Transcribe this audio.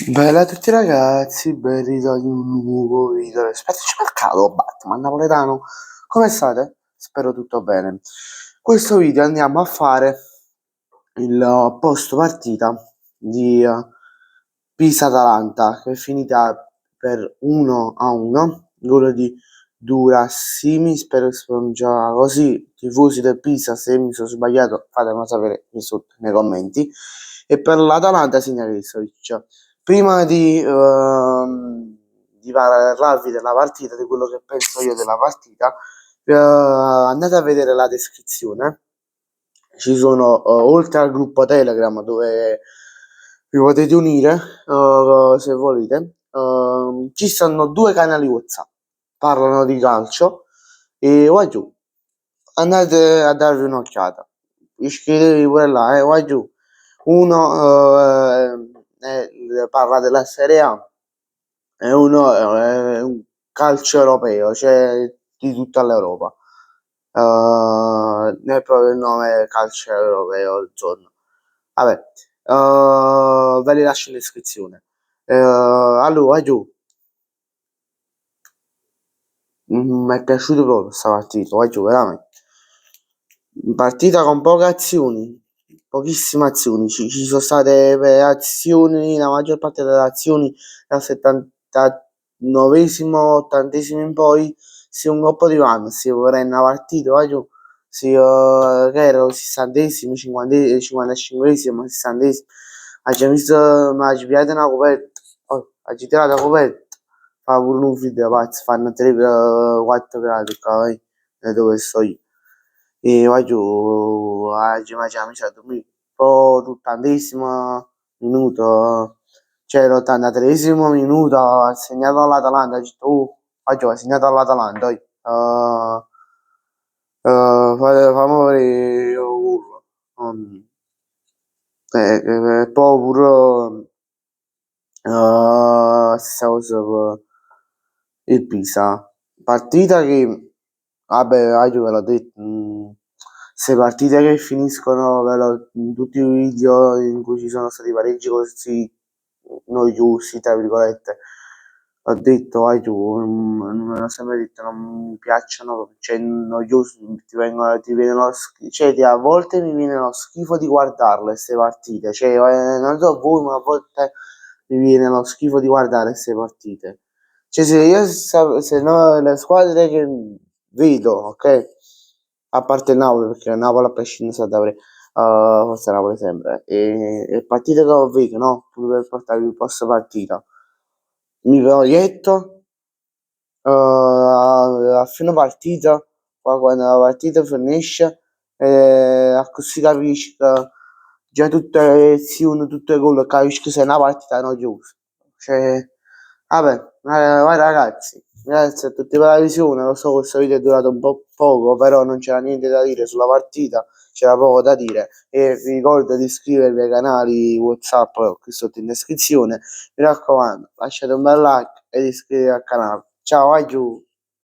Bella a tutti ragazzi, ben ritrovati in un nuovo video. Aspetta, c'è mercato Batman napoletano. Come state? Spero tutto bene. Questo video andiamo a fare il post partita di Pisa-Atalanta che è finita per 1-1. Gol di Durassimi, spero che si pronuncia così. Tifosi del Pisa, se mi sono sbagliato fatemelo sapere qui sotto nei commenti. E per l'Atalanta segna Kristovic. Prima di parlarvi della partita, di quello che penso io della partita, andate a vedere la descrizione. Ci sono, oltre al gruppo Telegram dove vi potete unire, se volete, ci stanno due canali WhatsApp, parlano di calcio e vai giù, andate a darvi un'occhiata, iscrivetevi pure là, vai giù. Uno parla della Serie A e uno è un calcio europeo, cioè di tutta l'Europa. Ne è proprio il nome calcio europeo il giorno. Vabbè, ve li lascio in descrizione. Allora, vai giù. Mi è piaciuto proprio questa partita, vai giù, veramente. Partita con poche azioni, pochissime azioni, ci sono state azioni, la maggior parte delle azioni dal 79esimo, 80esimo in poi, si un coppo di vanno, si vorrei una partita, vai giù, si, che era il 60esimo, 55esimo, 60esimo, ha visto, ma ci piace una coperta, ha tirato la coperta, fa pure un video, pazzo, fanno 3-4 gradi qua, dove sto io. E oggi oggi mangiamo poi l'80° minuto, cioè l'83° minuto ha segnato l'Atalanta, ha detto oggi ha segnato l'Atalanta, fammi vedere io urlo. Poi pure stessa cosa per il Pisa, partita che vabbè, io ve l'ho detto, se partite che finiscono in tutti i video in cui ci sono stati pareggi così noiosi, tra virgolette, ho detto, non me l'ho sempre detto, non mi piacciono, cioè noiosi, ti viene cioè a volte mi viene lo schifo di guardarle queste partite, cioè non so voi, ma a volte mi viene lo schifo di guardare queste partite. Cioè, se no, le squadre che vedo, ok? A parte il Napoli, perché il Napoli a prescindere sta da forse Napoli sempre. E partite che ho visto, no? Pure per portarvi il post partita. Mi proietto a fine partita, quando la partita finisce, così capisci che già tutte le azioni, tutte le gol, capisci che se è una partita noiosa. Cioè, vabbè, vai ragazzi, grazie a tutti per la visione, lo so questo video è durato un po' poco, però non c'era niente da dire sulla partita, c'era poco da dire e vi ricordo di iscrivervi ai canali WhatsApp qui sotto in descrizione, mi raccomando, lasciate un bel like ed iscrivetevi al canale. Ciao, vai giù!